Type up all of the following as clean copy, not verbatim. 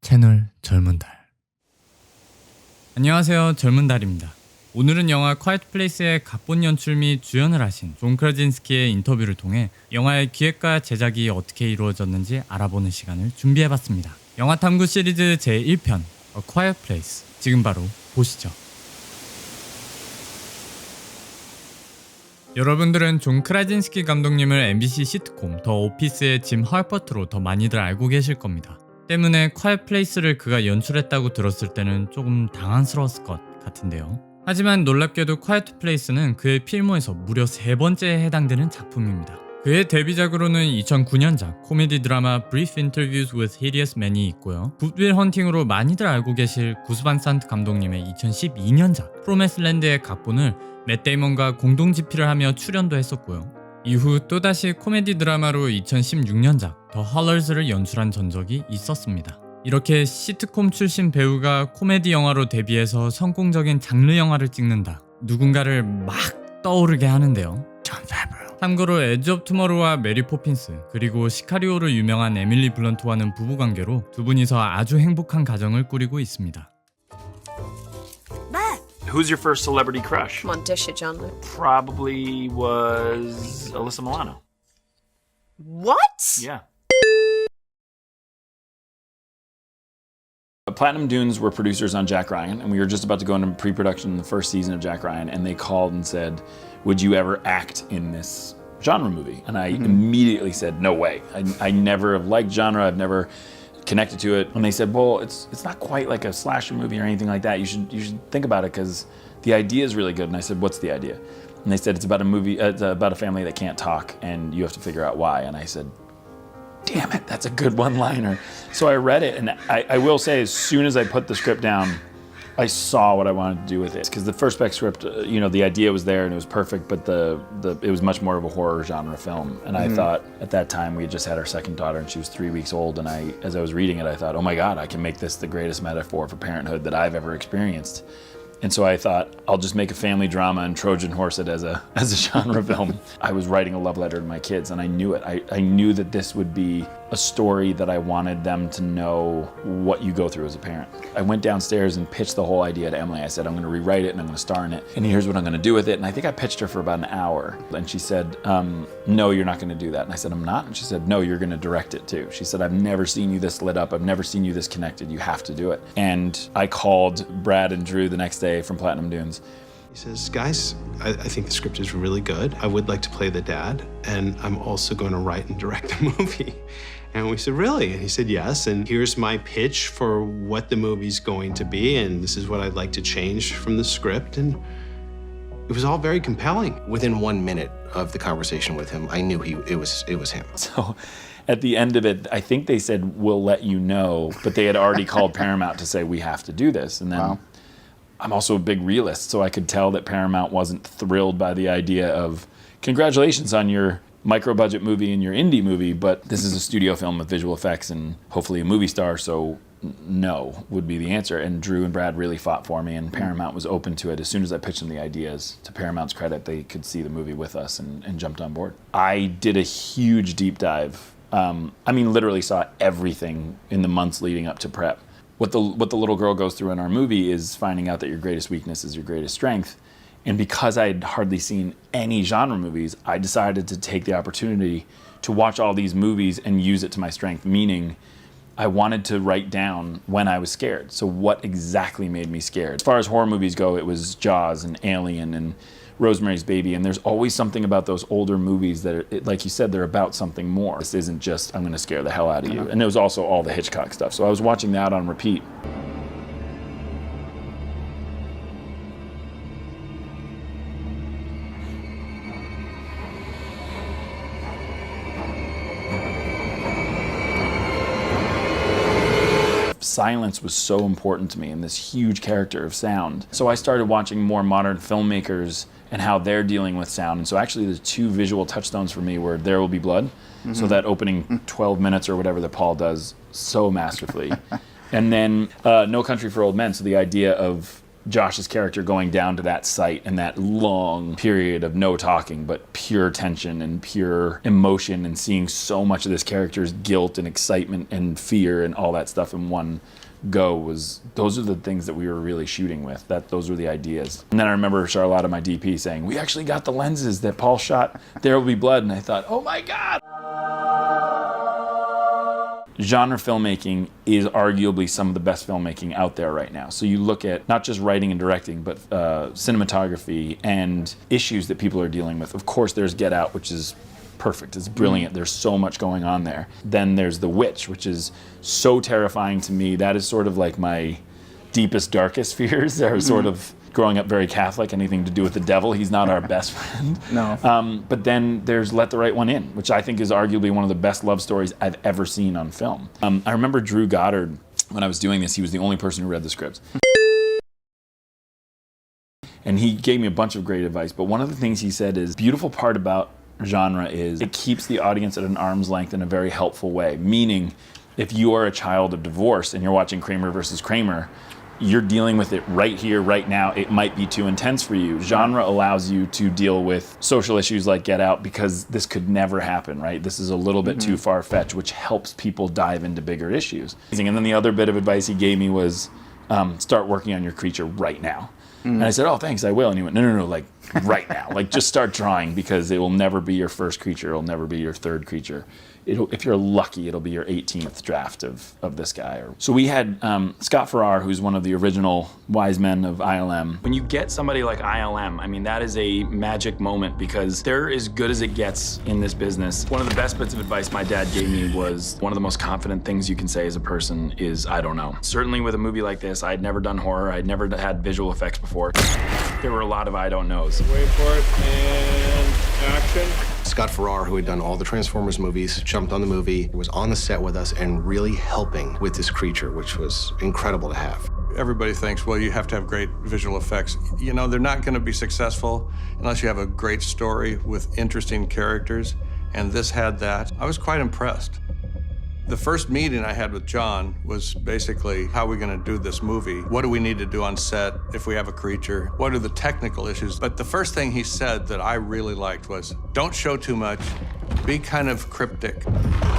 채널 젊은 달. 안녕하세요, 젊은 달입니다. 오늘은 영화 콰이어트 플레이스의 각본 연출 및 주연을 하신 크라진스키의 인터뷰를 통해 영화의 기획과 제작이 어떻게 이루어졌는지 알아보는 시간을 준비해봤습니다. 영화 탐구 시리즈 제1편 콰이어트 플레이스, 지금 바로 보시죠. 여러분들은 크라진스키 감독님을 MBC 시트콤 더 오피스의 짐 할퍼트로 더 많이들 알고 계실 겁니다. 때문에 콰이어트 플레이스를 그가 연출했다고 들었을 때는 조금 당황스러웠을 것 같은데요. 하지만 놀랍게도 콰이어트 플레이스는 그의 필모에서 무려 3번째에 해당되는 작품입니다. 그의 데뷔작으로는 2009년작 코미디 드라마 Brief Interviews with Hideous Men이 있고요. 굿윌 헌팅으로 많이들 알고 계실 구스반 산트 감독님의 2012년작 프로메스랜드의 각본을 맷 데이먼과 공동 집필을 하며 출연도 했었고요. 이후 또다시 코미디 드라마로 2016년작 더 헐러즈를 연출한 전적이 있었습니다. 이렇게 시트콤 출신 배우가 코미디 영화로 데뷔해서 성공적인 장르 영화를 찍는다, 누군가를 막 떠오르게 하는데요. 참고로 에즈 오브 투머로우와 메리 포핀스, 그리고 시카리오로 유명한 에밀리 블런트와는 부부관계로 두 분이서 아주 행복한 가정을 꾸리고 있습니다. Who's your first celebrity crush? Montisha John Luke. Probably was Alyssa Milano. What? Yeah. Platinum Dunes were producers on Jack Ryan, and we were just about to go into pre-production in the first season of Jack Ryan, and they called and said, would you ever act in this genre movie? And I immediately said, no way. I never have liked genre. I've never connected to it. And they said, well, it's not quite like a slasher movie or anything like that. You should think about it because the idea is really good. And I said, what's the idea? And they said, it's about a movie, it's about a family that can't talk and you have to figure out why. And I said, damn it, that's a good one-liner. So I read it, and I will say, as soon as I put the script down, I saw what I wanted to do with it. Because the first spec script, the idea was there and it was perfect, but it was much more of a horror genre film. And I thought at that time we had just had our second daughter and she was 3 weeks old. And as I was reading it, I thought, oh my God, I can make this the greatest metaphor for parenthood that I've ever experienced. And so I thought, I'll just make a family drama and Trojan horse it as a genre film. I was writing a love letter to my kids, and I knew it. I knew that this would be a story that I wanted them to know what you go through as a parent. I went downstairs and pitched the whole idea to Emily. I said, I'm going to rewrite it and I'm going to star in it, and here's what I'm going to do with it. And I think I pitched her for about an hour. And she said, no, you're not going to do that. And I said, I'm not? And she said, no, you're going to direct it too. She said, I've never seen you this lit up. I've never seen you this connected. You have to do it. And I called Brad and Drew the next day from Platinum Dunes. He says, guys, I think the script is really good. I would like to play the dad, and I'm also going to write and direct the movie. And we said, really? And he said, yes, and here's my pitch for what the movie's going to be, and this is what I'd like to change from the script. And it was all very compelling. Within 1 minute of the conversation with him, I knew it was him. So at the end of it, I think they said, we'll let you know, but they had already called Paramount to say, we have to do this. And then wow. I'm also a big realist, so I could tell that Paramount wasn't thrilled by the idea of, congratulations on your micro-budget movie and your indie movie, but this is a studio film with visual effects and hopefully a movie star, so no would be the answer. And Drew and Brad really fought for me, and Paramount was open to it. As soon as I pitched them the ideas, to Paramount's credit, they could see the movie with us and jumped on board. I did a huge deep dive. Literally saw everything in the months leading up to prep. What the little girl goes through in our movie is finding out that your greatest weakness is your greatest strength. And because I had hardly seen any genre movies, I decided to take the opportunity to watch all these movies and use it to my strength, meaning I wanted to write down when I was scared. So what exactly made me scared? As far as horror movies go, it was Jaws and Alien and Rosemary's Baby, and there's always something about those older movies that are, like you said, they're about something more. This isn't just, I'm gonna scare the hell out of you. And it was also all the Hitchcock stuff. So I was watching that on repeat. Silence was so important to me in this huge character of sound. So I started watching more modern filmmakers and how they're dealing with sound. And so actually the two visual touchstones for me were There Will Be Blood. So that opening 12 minutes or whatever that Paul does so masterfully. And then No Country for Old Men. So the idea of Josh's character going down to that site and that long period of no talking, but pure tension and pure emotion, and seeing so much of this character's guilt and excitement and fear and all that stuff in one go those are the things that we were really shooting with. Those were the ideas. And then I remember Charlotta, my DP, saying, "We actually got the lenses that Paul shot There Will Be Blood," and I thought, oh my God. Genre filmmaking is arguably some of the best filmmaking out there right now. So you look at not just writing and directing, but cinematography and issues that people are dealing with. Of course, there's Get Out, which is perfect. It's brilliant. There's so much going on there. Then there's The Witch, which is so terrifying to me. That is sort of like my deepest, darkest fears. They're sort of growing up very Catholic, anything to do with the devil. He's not our best friend. No. But then there's Let the Right One In, which I think is arguably one of the best love stories I've ever seen on film. I remember Drew Goddard, when I was doing this, he was the only person who read the script. And he gave me a bunch of great advice, but one of the things he said is, beautiful part about genre is it keeps the audience at an arm's length in a very helpful way. Meaning, if you are a child of divorce and you're watching Kramer versus Kramer, you're dealing with it right here, right now. It might be too intense for you. Genre allows you to deal with social issues like Get Out, because this could never happen, right? This is a little bit too far-fetched, which helps people dive into bigger issues. And then the other bit of advice he gave me was, start working on your creature right now. And I said, oh, thanks, I will. And he went, no, like right now. Like, just start drawing, because it will never be your first creature. It'll never be your third creature. If you're lucky, it'll be your 18th draft of this guy. So we had Scott Farrar, who's one of the original wise men of ILM. When you get somebody like ILM, I mean, that is a magic moment, because they're as good as it gets in this business. One of the best bits of advice my dad gave me was, one of the most confident things you can say as a person is, I don't know. Certainly with a movie like this, I'd never done horror. I'd never had visual effects before. There were a lot of I don't knows. Wait for it, and action. Scott Farrar, who had done all the Transformers movies, jumped on the movie, was on the set with us and really helping with this creature, which was incredible to have. Everybody thinks, well, you have to have great visual effects. You know, they're not going to be successful unless you have a great story with interesting characters, and this had that. I was quite impressed. The first meeting I had with John was basically, how are we going to do this movie? What do we need to do on set if we have a creature? What are the technical issues? But the first thing he said that I really liked was, don't show too much. Be kind of cryptic.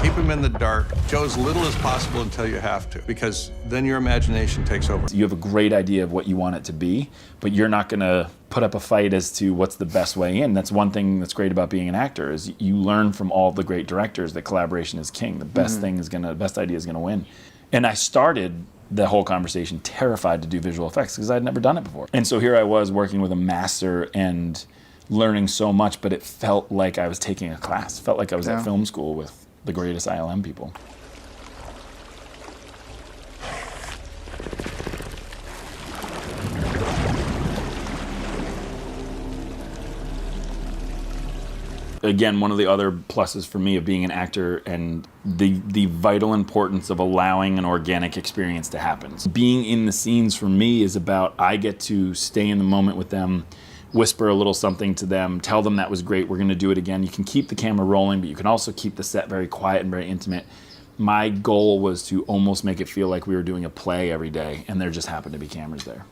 Keep him in the dark. Show as little as possible until you have to, because then your imagination takes over. You have a great idea of what you want it to be, but you're not going to put up a fight as to what's the best way in. That's one thing that's great about being an actor, is you learn from all the great directors that collaboration is king. The best thing is the best idea is gonna win. And I started the whole conversation terrified to do visual effects, because I'd never done it before. And so here I was working with a master and learning so much, but it felt like I was taking a class. It felt like I was at film school with the greatest ILM people. Again, one of the other pluses for me of being an actor, and the vital importance of allowing an organic experience to happen. So being in the scenes for me is about, I get to stay in the moment with them, whisper a little something to them, tell them that was great, we're going to do it again. You can keep the camera rolling, but you can also keep the set very quiet and very intimate. My goal was to almost make it feel like we were doing a play every day, and there just happened to be cameras there.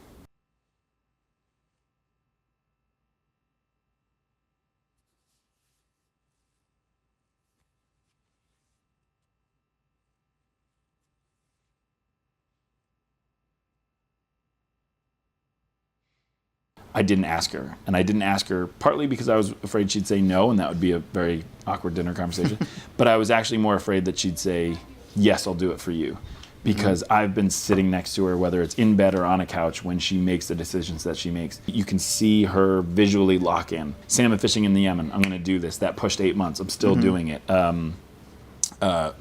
I didn't ask her. And I didn't ask her partly because I was afraid she'd say no, and that would be a very awkward dinner conversation. But I was actually more afraid that she'd say, yes, I'll do it for you. Because I've been sitting next to her, whether it's in bed or on a couch, when she makes the decisions that she makes. You can see her visually lock in. Salmon fishing in the Yemen, I'm gonna do this. That pushed 8 months, I'm still doing it.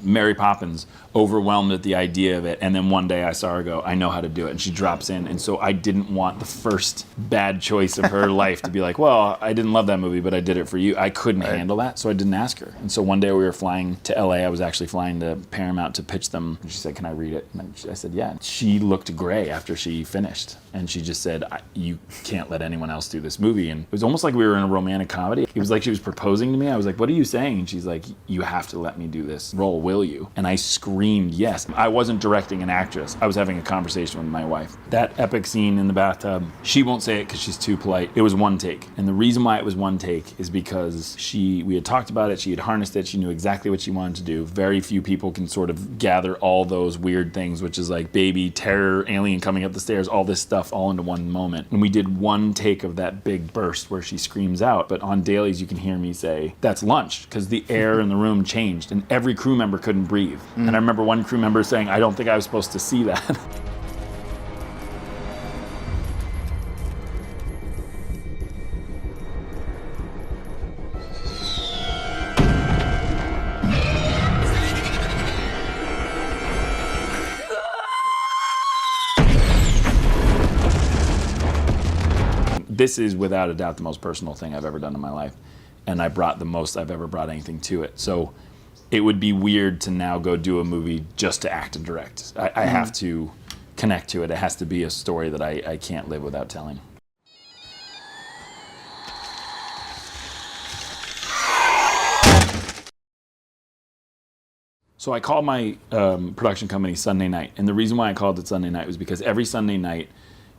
Mary Poppins, overwhelmed at the idea of it, and then one day I saw her go, I know how to do it, and she drops in. And so I didn't want the first bad choice of her life to be like, well, I didn't love that movie, but I did it for you. I couldn't handle that, so I didn't ask her. And so one day we were flying to LA. I was actually flying to Paramount to pitch them, and she said, can I read it? And I said, yeah. She looked gray after she finished, and she just said, you can't let anyone else do this movie. And it was almost like we were in a romantic comedy. It was like she was proposing to me. I was like, what are you saying? And she's like, you have to let me do this. this role, will you? And I screamed yes. I wasn't directing an actress. I was having a conversation with my wife. That epic scene in the bathtub, she won't say it because she's too polite. It was one take. And the reason why it was one take is because we had talked about it, she had harnessed it, she knew exactly what she wanted to do. Very few people can sort of gather all those weird things, which is like baby, terror, alien coming up the stairs, all this stuff all into one moment. And we did one take of that big burst where she screams out, but on dailies you can hear me say, that's lunch, because the air in the room changed and every crew member couldn't breathe. And I remember one crew member saying, I don't think I was supposed to see that. This is without a doubt the most personal thing I've ever done in my life. And I brought the most I've ever brought anything to it. So it would be weird to now go do a movie just to act and direct. I have to connect to it. It has to be a story that I can't live without telling. So I called my production company Sunday night. And the reason why I called it Sunday night was because every Sunday night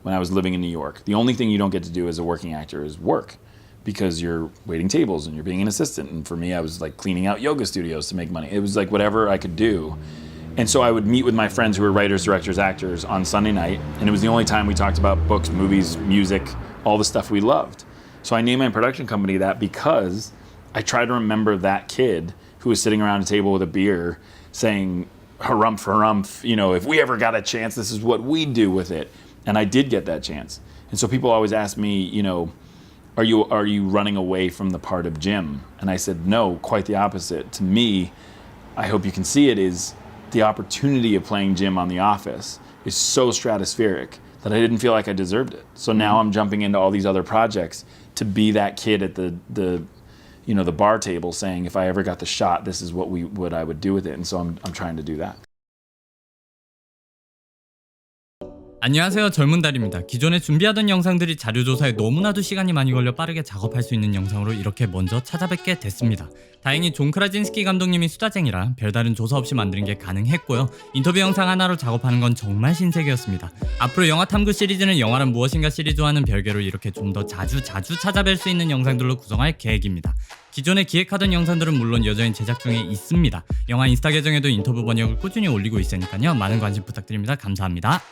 when I was living in New York, the only thing you don't get to do as a working actor is work, because you're waiting tables and you're being an assistant. And for me, I was like cleaning out yoga studios to make money. It was like whatever I could do. And so I would meet with my friends who were writers, directors, actors on Sunday night. And it was the only time we talked about books, movies, music, all the stuff we loved. So I named my production company that because I tried to remember that kid who was sitting around a table with a beer saying, harumph, harumph, you know, if we ever got a chance, this is what we'd do with it. And I did get that chance. And so people always ask me, you know, are you running away from the part of Jim? And I said, no, quite the opposite. To me, I hope you can see it, is the opportunity of playing Jim on The Office is so stratospheric that I didn't feel like I deserved it. So now I'm jumping into all these other projects to be that kid at the bar table saying, if I ever got the shot, this is what I would do with it. And so I'm trying to do that. 안녕하세요, 젊은 달입니다. 기존에 준비하던 영상들이 자료조사에 너무나도 시간이 많이 걸려 빠르게 작업할 수 있는 영상으로 이렇게 먼저 찾아뵙게 됐습니다. 다행히 존 크라진스키 감독님이 수다쟁이라 별다른 조사 없이 만드는 게 가능했고요. 인터뷰 영상 하나로 작업하는 건 정말 신세계였습니다. 앞으로 영화 탐구 시리즈는 영화란 무엇인가 시리즈와는 별개로 이렇게 좀 더 자주 찾아뵐 수 있는 영상들로 구성할 계획입니다. 기존에 기획하던 영상들은 물론 여전히 제작 중에 있습니다. 영화 인스타 계정에도 인터뷰 번역을 꾸준히 올리고 있으니까요. 많은 관심 부탁드립니다. 감사합니다.